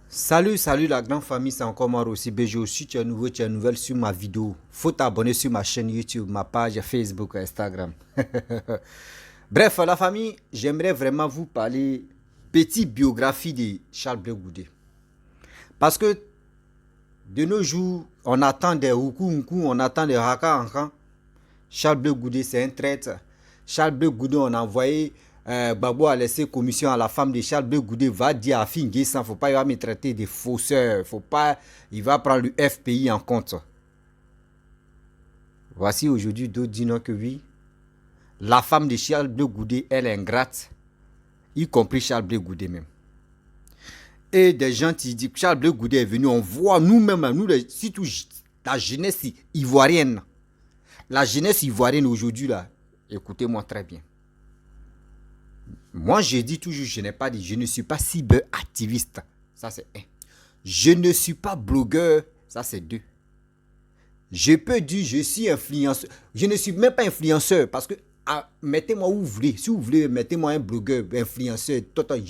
Salut la grande famille, c'est encore moi aussi BG. Si tu es nouveau, tu es nouvelle sur ma vidéo. Faut t'abonner sur ma chaîne YouTube, ma page Facebook, Instagram. Bref, la famille, j'aimerais vraiment vous parler petite biographie de Charles Blé Goudé. Parce que de nos jours, on attend des Hukou, on attend des Haka Ankan. Charles Blé Goudé, c'est un traître. Charles Blé Goudé, on a envoyé Gbagbo a laissé commission à la femme de Charles Blé Goudé, va dire à Fingé ça, faut pas, il va me traiter de fausseur, faut pas, il va prendre le FPI en compte. Voici aujourd'hui d'autres disent que oui, la femme de Charles Blé Goudé, elle est ingrate, y compris Charles Blé Goudé même. Et des gens qui disent que Charles Blé Goudé est venu, on voit nous-mêmes, nous, surtout la jeunesse ivoirienne. La jeunesse ivoirienne aujourd'hui, là, écoutez-moi très bien. Moi, je dis toujours, je ne suis pas cyberactiviste. Ça, c'est un. Je ne suis pas blogueur. Ça, c'est deux. Je peux dire, je suis influenceur. Je ne suis même pas influenceur parce que, mettez-moi où vous voulez. Si vous voulez, mettez-moi un blogueur, influenceur, total,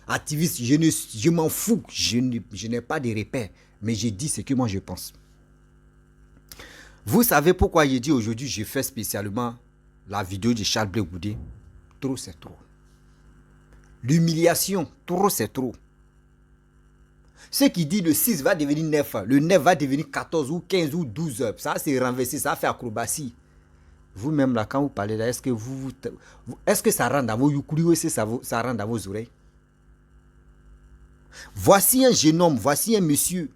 activiste. Je m'en fous. Je n'ai pas de repères. Mais je dis ce que moi, je pense. Vous savez pourquoi j'ai dit aujourd'hui, je fais spécialement la vidéo de Charles Blé Goudé. Trop, c'est trop. L'humiliation, trop c'est trop. Ce qui dit le 6 va devenir 9, le 9 va devenir 14 ou 15 ou 12, ça c'est renversé, ça fait acrobatie. Vous-même là, quand vous parlez là, est-ce que ça rentre dans vos youkuri ou est-ce que ça rentre dans vos oreilles? Voici un jeune homme, voici un monsieur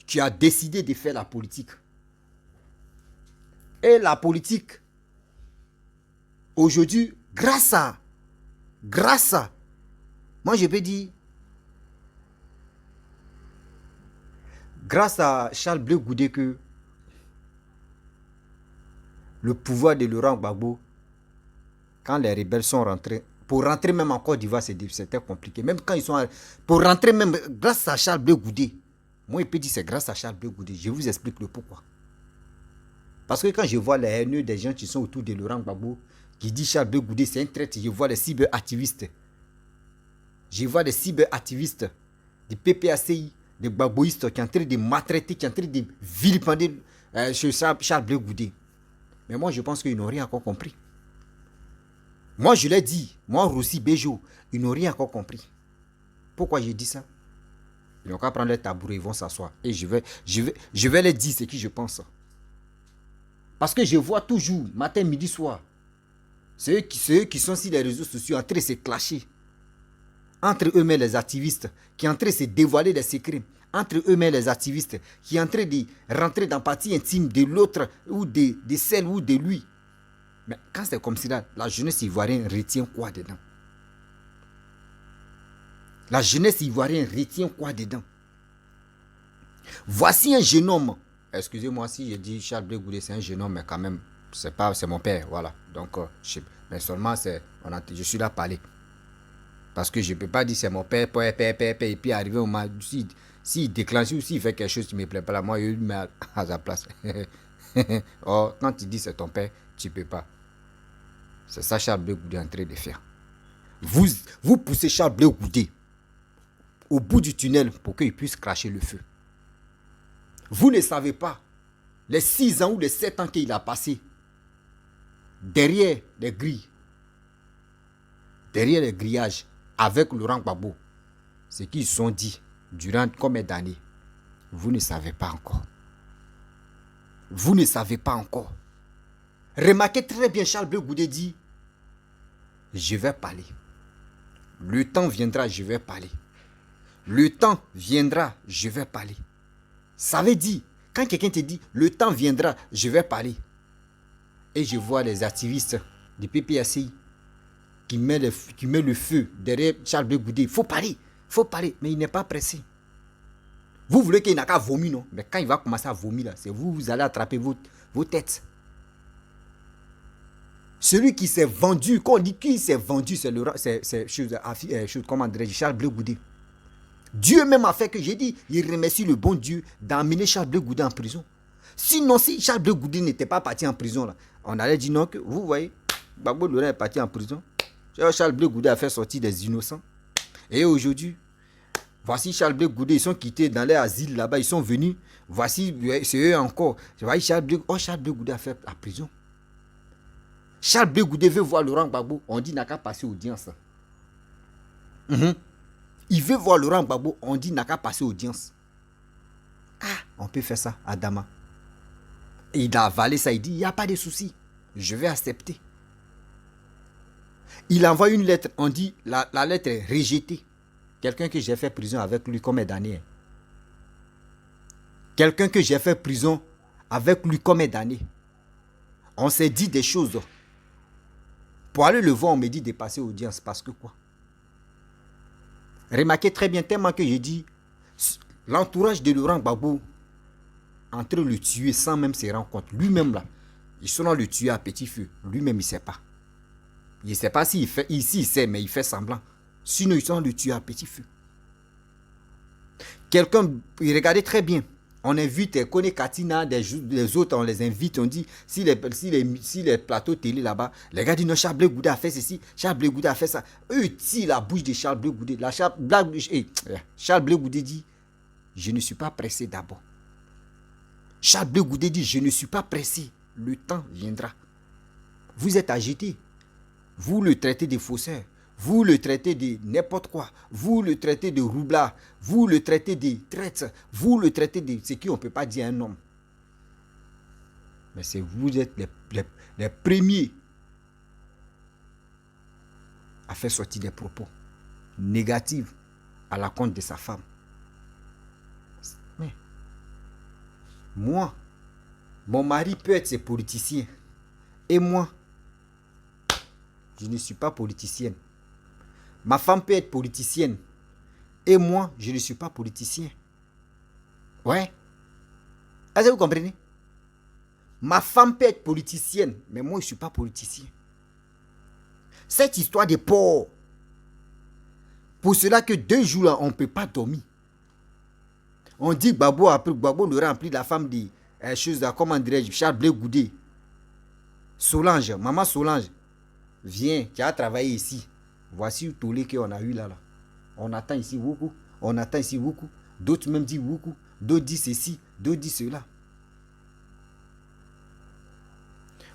qui a décidé de faire la politique. Et la politique, aujourd'hui, grâce à, moi je peux dire, grâce à Charles Blé Goudé que le pouvoir de Laurent Gbagbo, quand les rebelles sont rentrés, pour rentrer même en Côte d'Ivoire, c'était compliqué. Même quand ils sont... Pour rentrer même, grâce à Charles Blé Goudé, moi je peux dire c'est grâce à Charles Blé Goudé, je vous explique le pourquoi. Parce que quand je vois les haineux des gens qui sont autour de Laurent Gbagbo, qui disent Charles Blé Goudé c'est un traître, je vois les cyberactivistes. Je vois des cyberactivistes, des PPACI, des gbagboïstes qui sont en train de maltraiter, qui sont en train de vilipender Charles Blé Goudé. Mais moi, je pense qu'ils n'ont rien encore compris. Moi, je l'ai dit, moi, Roussi, Béjo, ils n'ont rien encore compris. Pourquoi j'ai dit ça? Ils n'ont qu'à prendre les tabourets, ils vont s'asseoir. Et je vais les dire ce que je pense. Parce que je vois toujours, matin, midi, soir, ceux qui sont sur les réseaux sociaux en train de se clasher. Entre eux-mêmes les activistes qui sont en train de se dévoiler des secrets, entre eux-mêmes les activistes qui sont en train de rentrer dans la partie intime de l'autre ou de celle ou de lui. Mais quand c'est comme ça, la jeunesse ivoirienne retient quoi dedans? La jeunesse ivoirienne retient quoi dedans? Voici un jeune homme. Excusez-moi si je dis Charles Blé Goudé, c'est un jeune homme, mais quand même, c'est mon père, voilà. Donc, mais seulement, je suis là à parler. Parce que je ne peux pas dire c'est mon père, et puis arriver au moment, s'il déclenche ou s'il fait quelque chose qui ne me plaît pas, là, moi, je le mets à sa place. Or, quand tu dis c'est ton père, tu ne peux pas. C'est ça Charles Blé Goudé est en train de faire. Vous poussez Charles Blé Goudé au bout du tunnel pour qu'il puisse cracher le feu. Vous ne savez pas les 6 ans ou les 7 ans qu'il a passé derrière les grilles, derrière les grillages, avec Laurent Gbagbo, ce qu'ils se sont dit durant combien d'années, vous ne savez pas encore. Vous ne savez pas encore. Remarquez très bien, Charles Blé Goudé dit, je vais parler. Le temps viendra, je vais parler. Le temps viendra, je vais parler. Ça veut dire, quand quelqu'un te dit, le temps viendra, je vais parler. Et je vois les activistes du PPACI qui met le feu derrière Charles Blé Goudé. Il faut parler, mais il n'est pas pressé. Vous voulez qu'il n'a qu'à vomir, non? Mais quand il va commencer à vomir, là, c'est vous allez attraper vos têtes. Celui qui s'est vendu, quand on dit qui s'est vendu, c'est comment dirais-je, Charles Blé Goudé. Dieu même a fait que j'ai dit, il remercie le bon Dieu d'emmener Charles Blé Goudé en prison. Sinon, si Charles Blé Goudé n'était pas parti en prison, là, on allait dire non, que vous voyez, Gbagbo Laurent est parti en prison. Charles Blé Goudé a fait sortir des innocents. Et aujourd'hui, Voici Charles Blé Goudé, ils sont quittés dans leur asile là-bas, ils sont venus. Voici, c'est eux encore. Charles Blé Goudé a fait la prison. Charles Blé Goudé veut voir Laurent Gbagbo. On dit n'a qu'à passer audience. Il veut voir Laurent Gbagbo. On dit n'a qu'à passer audience. Ah, on peut faire ça à Dama. Et il a avalé ça. Il dit, il n'y a pas de souci. Je vais accepter. Il envoie une lettre. On dit, la lettre est rejetée. Quelqu'un que j'ai fait prison avec lui combien d'années? Quelqu'un que j'ai fait prison avec lui combien d'années? On s'est dit des choses. Pour aller le voir, on me dit de passer audience. Parce que quoi? Remarquez très bien, tellement que j'ai dit, l'entourage de Laurent Gbagbo, en train de le tuer sans même se rendre compte. Lui-même là, ils sont dans le tuer à petit feu. Lui-même, il ne sait pas. Il ne sait pas s'il fait, ici il sait, mais il fait semblant. Sinon, ils sont dans le tuer à petit feu. Quelqu'un, regardez très bien. On invite Kone Katina, les autres, on les invite, on dit, si les plateaux télé là-bas, les gars disent non, Charles Blé Goudé a fait ceci, Charles Blé Goudé a fait ça. Eux, ils tirent la bouche de Charles Blé Goudé. Charles Blé Goudé dit, je ne suis pas pressé d'abord. Charles Blé Goudé dit, je ne suis pas pressé. Le temps viendra. Vous êtes agité. Vous le traitez de faussaire. Vous le traitez de n'importe quoi. Vous le traitez de roublard. Vous le traitez de traître. Vous le traitez de ce qu'on ne peut pas dire à un homme. Mais c'est vous êtes les premiers à faire sortir des propos négatifs à la compte de sa femme. Mais moi, mon mari peut être ses politiciens. Et moi, je ne suis pas politicienne. Ma femme peut être politicienne. Et moi, je ne suis pas politicien. Ouais. Est-ce que vous comprenez? Ma femme peut être politicienne. Mais moi, je ne suis pas politicien. Cette histoire de porc. Pour cela que 2 jours là, on ne peut pas dormir. On dit que Gbagbo le remplit la femme de choses là, comment dirais-je, Charles Blé Goudé. Solange, maman Solange. Viens, qui a travaillé ici. Voici le tollé qu'on a eu là. On attend ici beaucoup. On attend ici beaucoup. D'autres même disent beaucoup. D'autres disent ceci. D'autres disent cela.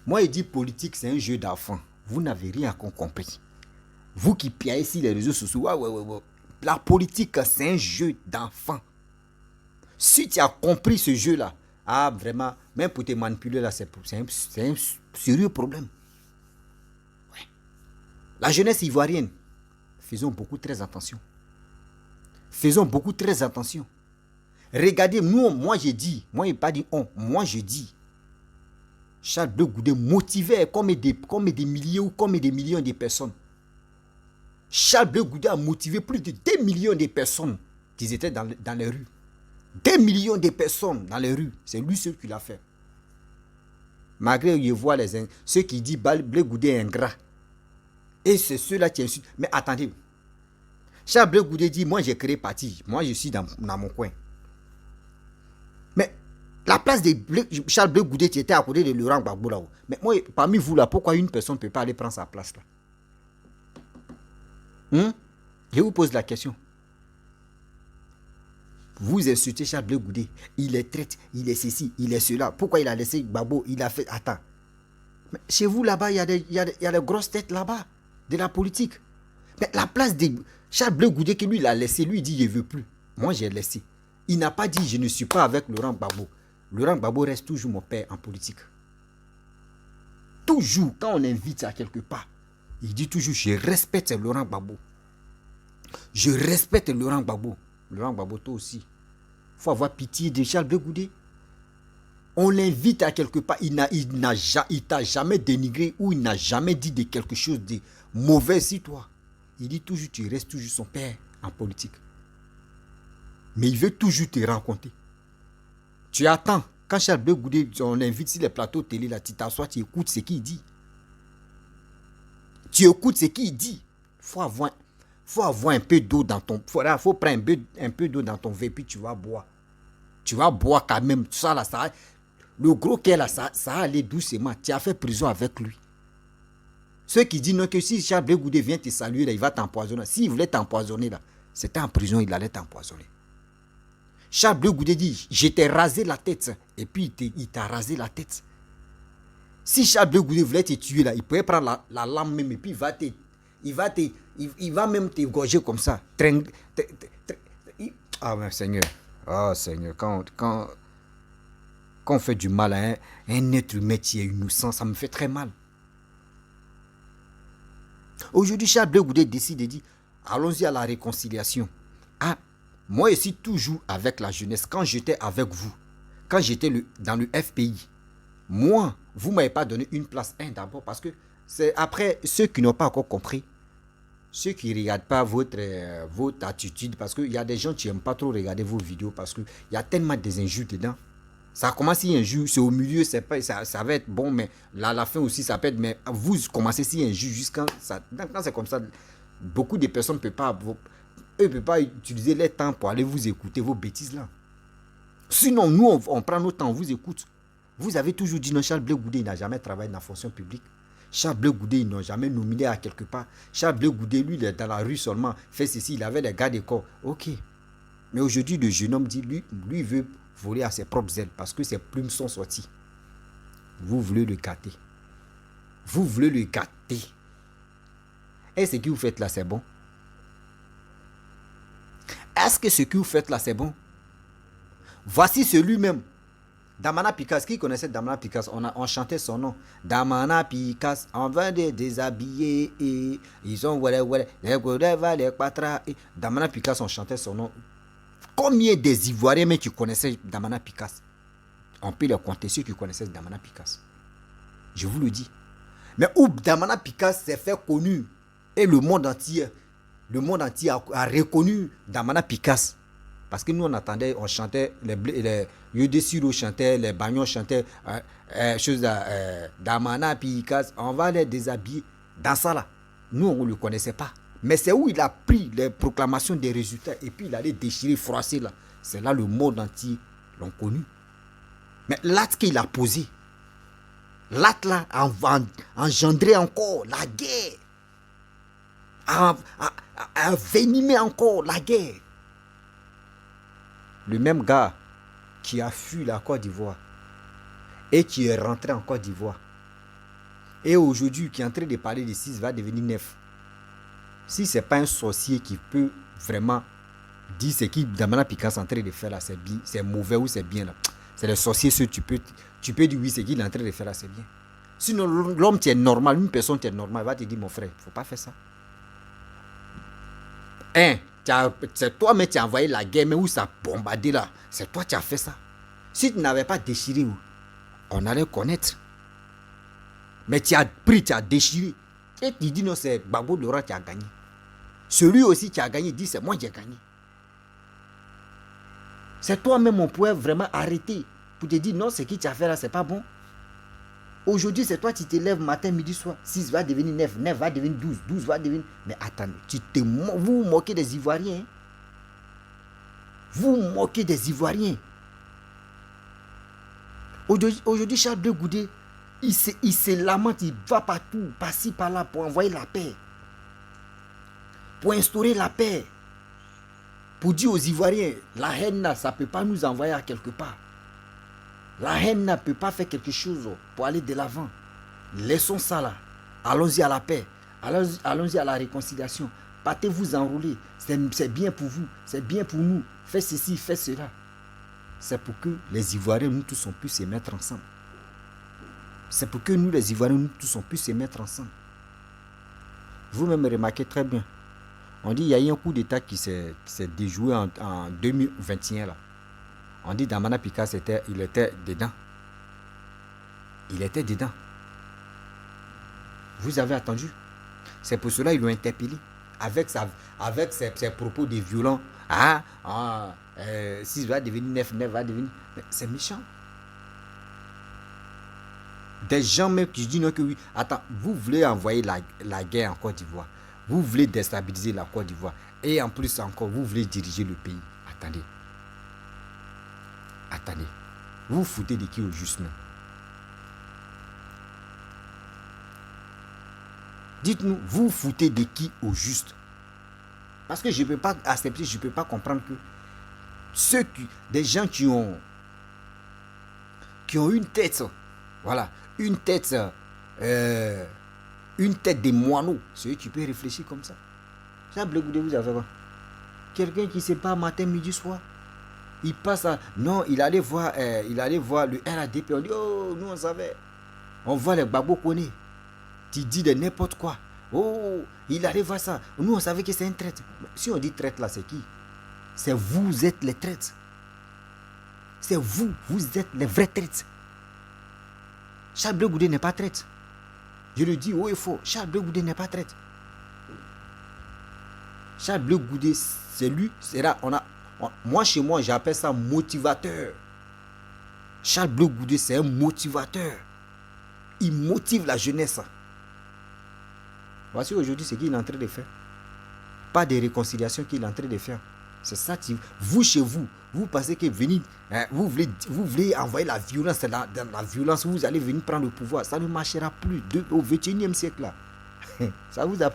Moi, il dit politique, c'est un jeu d'enfant. Vous n'avez rien compris. Vous qui piaillez ici les réseaux sociaux. Ouais. La politique, c'est un jeu d'enfant. Si tu as compris ce jeu-là, ah, vraiment, même pour te manipuler là, c'est un sérieux problème. La jeunesse ivoirienne, faisons beaucoup très attention. Faisons beaucoup très attention. Regardez, moi j'ai dit, moi il n'a pas dit on, moi je dis, Charles Blé Goudé motivait comme des milliers ou comme des millions de personnes. Charles Blé Goudé a motivé plus de 2 millions de personnes qui étaient dans les rues. 2 millions de personnes dans les rues, c'est lui seul qui l'a fait. Malgré je vois ceux qui disent Blé Goudé est ingrat. Et c'est ceux-là qui insultent. Mais attendez. Charles Blé Goudé dit, moi j'ai créé parti. Moi je suis dans mon coin. Mais la place de Charles Blé Goudé qui était à côté de Laurent Gbagbo là-haut. Mais moi, parmi vous là, pourquoi une personne ne peut pas aller prendre sa place là? Je vous pose la question. Vous insultez Charles Blé Goudé. Il est traite, il est ceci, il est cela. Pourquoi il a laissé Gbagbo? Il a fait... Attends. Mais chez vous là-bas, il y a des grosses têtes là-bas. De la politique. Mais la place de Charles Blé Goudé que lui, il a laissé, lui, il dit, je ne veux plus. Moi, j'ai laissé. Il n'a pas dit, je ne suis pas avec Laurent Gbagbo. Laurent Gbagbo reste toujours mon père en politique. Toujours, quand on invite à quelque part, il dit toujours, je respecte Laurent Gbagbo. Je respecte Laurent Gbagbo. Laurent Gbagbo, toi aussi. Il faut avoir pitié de Charles Blé Goudé. On l'invite à quelque part, il t'a jamais dénigré ou il n'a jamais dit de quelque chose de mauvais sur toi. Il dit toujours, tu restes toujours son père en politique. Mais il veut toujours te rencontrer. Tu attends, quand Charles Blé Goudé, on l'invite sur les plateaux télé, là, tu t'assois, tu écoutes ce qu'il dit. Tu écoutes ce qu'il dit. Faut avoir un peu d'eau dans ton... faut prendre un peu d'eau dans ton verre, puis tu vas boire. Tu vas boire quand même. Tout ça, là, ça... Le gros qu'elle a, ça allait doucement. Tu as fait prison avec lui. Ceux qui disent non, que si Charles Blé Goudé vient te saluer, là, il va t'empoisonner. S'il voulait t'empoisonner, là, c'était en prison, il allait t'empoisonner. Charles Blé Goudé dit, je t'ai rasé la tête. Et puis il t'a rasé la tête. Si Charles Blé Goudé voulait te tuer là, il pouvait prendre la lame même et puis il va même t'égorger comme ça. Ah mais Seigneur, oh Seigneur, quand on fait du mal à un être humain qui est innocent, ça me fait très mal. Aujourd'hui, Charles Blé Goudé décide de dire, allons-y à la réconciliation. Ah, moi ici toujours avec la jeunesse, quand j'étais avec vous, quand j'étais dans le FPI, moi, vous ne m'avez pas donné une place, d'abord, parce que c'est après ceux qui n'ont pas encore compris, ceux qui ne regardent pas votre attitude, parce qu'il y a des gens qui n'aiment pas trop regarder vos vidéos, parce qu'il y a tellement des injures dedans. Ça commence si injure, c'est au milieu, ça va être bon, mais là, à la fin aussi, ça peut être, mais vous commencez si injure, jusqu'à ça. Quand c'est comme ça, beaucoup de personnes ne peuvent pas utiliser leur temps pour aller vous écouter vos bêtises là. Sinon, nous, on prend notre temps, on vous écoute. Vous avez toujours dit non, Charles Blé Goudé, il n'a jamais travaillé dans la fonction publique. Charles Blé Goudé, ils n'ont jamais nominé à quelque part. Charles Blé Goudé, lui, il est dans la rue seulement, fait ceci, il avait des gars de corps. Ok. Mais aujourd'hui, le jeune homme dit, lui veut voler à ses propres ailes parce que ses plumes sont sorties. Vous voulez le gâter. Vous voulez le gâter. Et ce que vous faites là, c'est bon? Est-ce que ce que vous faites là, c'est bon? Voici celui-même. Damana Picasse, qui connaissait Damana Picasse? On chantait son nom. Damana Picasse, on va les déshabiller. Et ils ont Damana Picasse, on chantait son nom. Combien des Ivoiriens mais qui connaissaient Damana Picasse? On peut les compter ceux qui connaissaient Damana Picasse. Je vous le dis. Mais où Damana Picasse s'est fait connu et le monde entier a reconnu Damana Picasse. Parce que nous, on attendait, on chantait, les Yodé Siro chantaient, les Bagnon chantaient, Damana Picasse, on va les déshabiller. Dans ça là, nous, on ne le connaissait pas. Mais c'est où il a pris les proclamations des résultats et puis il allait déchirer, froisser là. C'est là le monde entier l'ont connu. Mais l'acte qu'il a posé, l'acte là a engendré encore la guerre, a envenimé encore la guerre. Le même gars qui a fui la Côte d'Ivoire et qui est rentré en Côte d'Ivoire et aujourd'hui qui est en train de parler de 6 va devenir 9. Si ce n'est pas un sorcier qui peut vraiment dire ce qu'il Damana Picasse est en train de faire là, c'est mauvais ou c'est bien là. C'est le sorcier, tu peux dire oui, ce qu'il est en train de faire là, c'est bien. Sinon, l'homme qui est normal, une personne qui est normale, va te dire mon frère, il ne faut pas faire ça. C'est toi, mais tu as envoyé la guerre, mais où ça a bombardé là. C'est toi qui as fait ça. Si tu n'avais pas déchiré, on allait connaître. Mais tu as pris, tu as déchiré. Et tu dis non, c'est Gbagbo Laurent qui a gagné. Celui aussi qui a gagné dit c'est moi qui ai gagné. C'est toi-même, on pourrait vraiment arrêter pour te dire non, ce que tu as fait là, c'est pas bon. Aujourd'hui, c'est toi qui te lèves matin, midi, soir. 6 va devenir 9, 9 va devenir 12, 12 va devenir... Mais attendez, vous moquez des Ivoiriens. Vous moquez des Ivoiriens. Aujourd'hui, Charles Blé Goudé, il se lamente, il va partout, par-ci, par-là, pour envoyer la paix. Pour instaurer la paix. Pour dire aux Ivoiriens, la haine, là, ça ne peut pas nous envoyer à quelque part. La haine ne peut pas faire quelque chose pour aller de l'avant. Laissons ça là. Allons-y à la paix. Allons-y à la réconciliation. Partez vous enrouler. C'est bien pour vous. C'est bien pour nous. Faites ceci, faites cela. C'est pour que les Ivoiriens, nous tous, on puisse se mettre ensemble. C'est pour que nous, les Ivoiriens, nous tous, on puisse se mettre ensemble. Vous-même remarquez très bien. On dit qu'il y a eu un coup d'État qui s'est déjoué en 2021 là. On dit Damana Picasse, il était dedans. Il était dedans. Vous avez attendu. C'est pour cela qu'ils l'ont interpellé. Avec ses propos de violents. 6 va devenir 9, 9 va devenir... C'est méchant. Des gens même qui disent non que oui. Attends, vous voulez envoyer la guerre en Côte d'Ivoire. Vous voulez déstabiliser la Côte d'Ivoire. Et en plus encore, vous voulez diriger le pays. Attendez. Vous vous foutez de qui au juste même? Dites-nous, vous vous foutez de qui au juste? Parce que je ne peux pas accepter, je ne peux pas comprendre que des gens qui ont une tête, voilà, une tête de moineau, c'est eux qui peuvent réfléchir comme ça. Charles Blé Goudé, vous avez quoi? Quelqu'un qui ne sait pas matin, midi, soir. Il passe à... Non, il allait voir le RADP. On dit, oh, nous on savait. On voit les babos connaît. Tu dis de n'importe quoi. Oh, il allait voir ça. Nous on savait que c'est un traître. Si on dit traître là, c'est qui? C'est vous êtes les traîtres. C'est vous êtes les vrais traîtres. Charles Blé Goudé n'est pas traître. Je le dis haut et fort. Charles Blé Goudé n'est pas traître. Charles Blé Goudé, c'est lui. Moi, chez moi, j'appelle ça motivateur. Charles Blé Goudé, c'est un motivateur. Il motive la jeunesse. Voici aujourd'hui ce qu'il est en train de faire. Pas de réconciliation qu'il est en train de faire. C'est ça. Vous, chez vous, vous pensez que vous voulez envoyer la violence. Dans la violence, vous allez venir prendre le pouvoir. Ça ne marchera plus au 21e siècle. Là. Ça vous a...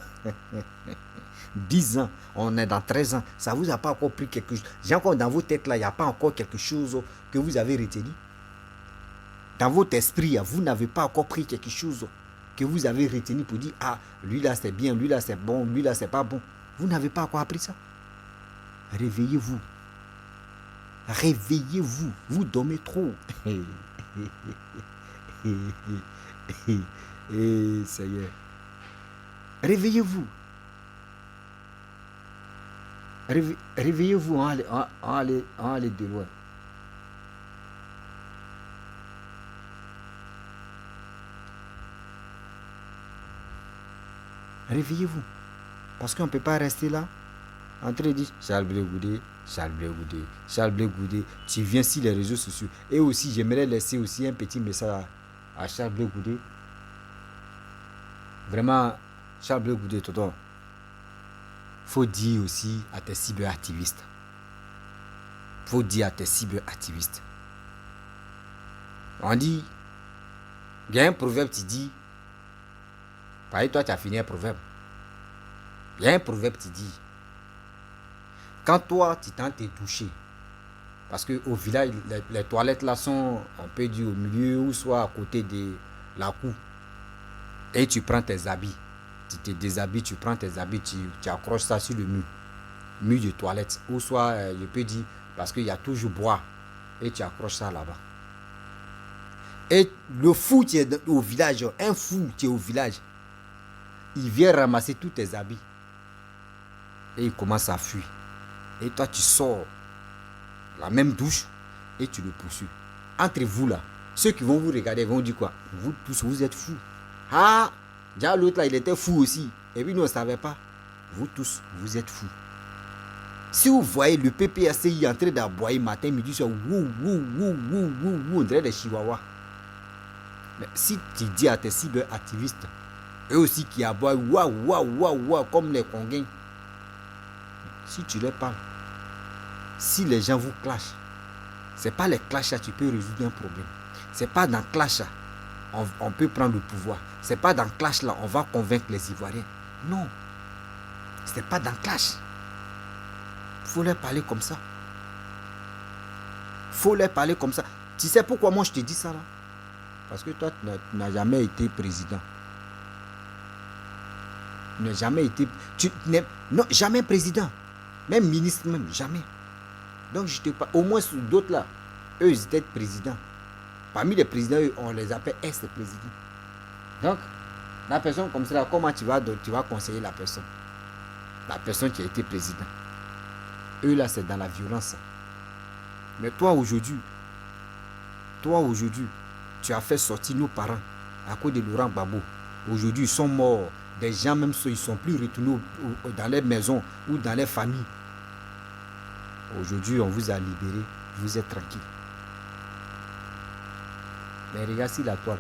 10 ans, on est dans 13 ans, ça vous a pas encore pris quelque chose. J'ai encore dans vos têtes là, il n'y a pas encore quelque chose que vous avez retenu. Dans votre esprit, vous n'avez pas encore pris quelque chose que vous avez retenu pour dire, ah, lui là c'est bien, lui là c'est bon, lui là c'est pas bon. Vous n'avez pas encore appris ça. Réveillez-vous. Réveillez-vous. Vous dormez trop. Et ça y est. Réveillez-vous. Réveillez-vous en aller de loin. Réveillez-vous. Parce qu'on ne peut pas rester là en train de dire Charles Blé Goudé, Charles Blé Goudé, Charles Blé Goudé. Tu viens sur les réseaux sociaux. Et aussi, j'aimerais laisser aussi un petit message à Charles Blé Goudé. Vraiment, Charles Blé Goudé, Toto. Faut dire aussi à tes cyberactivistes. Faut dire à tes cyberactivistes. On dit, il y a un proverbe qui dit, pareil, toi tu as fini un proverbe. Il y a un proverbe qui dit, quand toi tu tentes de toucher, parce qu'au village, les toilettes là sont, on peut dire, au milieu ou soit à côté de la cour, et tu prends tes habits. Tu te déshabilles, tu prends tes habits, tu accroches ça sur le mur de toilette. Ou soit, je peux dire, parce qu'il y a toujours bois, et tu accroches ça là-bas. Et le fou qui est au village, un fou qui est au village, il vient ramasser tous tes habits. Et il commence à fuir. Et toi, tu sors la même douche et tu le poursuis. Entre vous là, ceux qui vont vous regarder vont dire quoi? Vous tous, vous êtes fous. Ah! Déjà l'autre là, il était fou aussi. Et puis nous, on ne savait pas. Vous tous, vous êtes fous. Si vous voyez le PPACI en train d'aboyer matin, midi, soir, on dirait des chihuahuas. Mais si tu dis à tes cyberactivistes, eux aussi qui aboient, comme les Congins, si tu leur parles, si les gens vous clashent, c'est pas les clashs là, tu peux résoudre un problème. C'est pas dans clash là, on peut prendre le pouvoir. C'est pas dans clash là, on va convaincre les Ivoiriens. Non. C'est pas dans clash. Faut leur parler comme ça. Faut leur parler comme ça. Tu sais pourquoi moi je te dis ça là? Parce que toi, tu n'as jamais été président. Tu n'as jamais été... Non, jamais président. Même ministre, même, jamais. Donc, je te parle. Au moins, d'autres là, eux, ils étaient présidents. Parmi les présidents, on les appelle ex-présidents. Donc, la personne comme ça, comment tu vas conseiller la personne? La personne qui a été président. Eux, là, c'est dans la violence. Mais toi, aujourd'hui, tu as fait sortir nos parents à cause de Laurent Gbagbo. Aujourd'hui, ils sont morts. Des gens, même ceux, ils ne sont plus retournés dans les maisons ou dans les familles. Aujourd'hui, on vous a libéré. Vous êtes tranquille. Mais regarde sur la toile.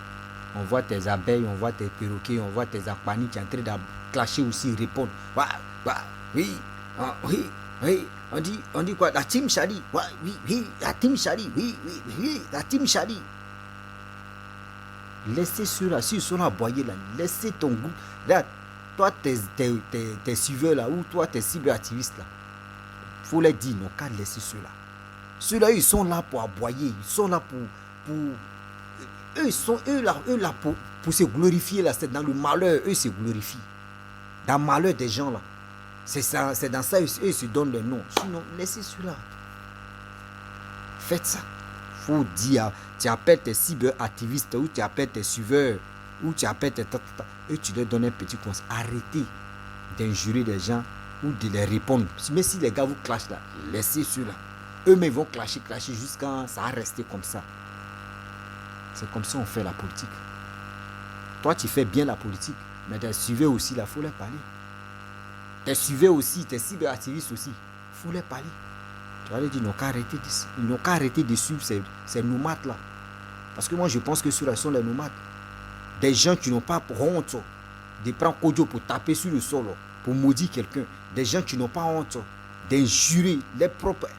On voit tes abeilles, on voit tes perroquets, on voit tes aquanies qui sont en train de clasher aussi, répondre. Oui. On dit quoi? La team Chali. Oui, la team Chali. Oui, la team Chali. Laissez ceux-là, s'ils sont aboyés là, laissez ton goût. Là, toi, tes suiveurs là, ou toi, tes cyberactivistes là, il faut leur dire, non, qu'à laisser ceux-là. Ceux-là, ils sont là pour aboyer, ils sont là pour eux, eux là pour se glorifier là, c'est dans le malheur, eux se glorifient. Dans le malheur des gens là. C'est dans ça, eux se donnent le nom. Sinon, laissez ceux-là. Faites ça. Faut dire, tu appelles tes cyberactivistes, ou tu appelles tes suiveurs, ou tu appelles tes et tu leur donnes un petit conseil. Arrêtez d'injurer les gens ou de les répondre. Mais si les gars vous clashent là, laissez ceux-là. Eux-mêmes vont clasher jusqu'à ça va rester comme ça. C'est comme ça qu'on fait la politique. Toi, tu fais bien la politique, mais tes suiveurs aussi, il faut leur parler. Tes suiveurs aussi, tes cyberactivistes aussi, il faut leur parler. Tu vas leur dire, ils n'ont qu'à arrêter de suivre ces nomades là. Parce que moi, je pense que ceux-là sont les nomades. Des gens qui n'ont pas honte de prendre Kodjo pour taper sur le sol, pour maudire quelqu'un. Des gens qui n'ont pas honte d'injurer les propres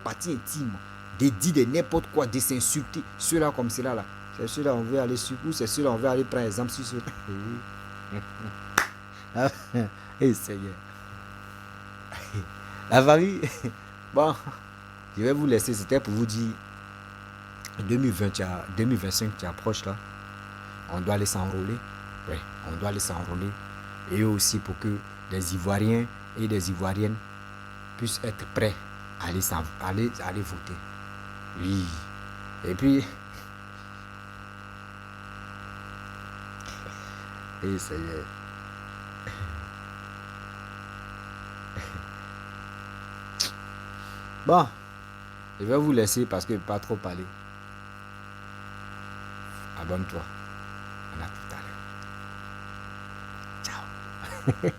parties intimes, de dire de n'importe quoi, de s'insulter. Ceux-là comme ceux-là, là. C'est ceux-là on veut aller sur, ou c'est ceux-là on veut aller prendre exemple sur ceux-là. Et Seigneur. La famille, bon, je vais vous laisser, c'était pour vous dire, 2025 qui approche là, on doit aller s'enrôler. Oui, on doit aller s'enrôler. Et aussi pour que les Ivoiriens et les Ivoiriennes puissent être prêts à aller voter. Oui. Et puis, et ça y est. Bon, je vais vous laisser parce que je ne vais pas trop parler. Abonne-toi. On a tout à l'heure. Ciao.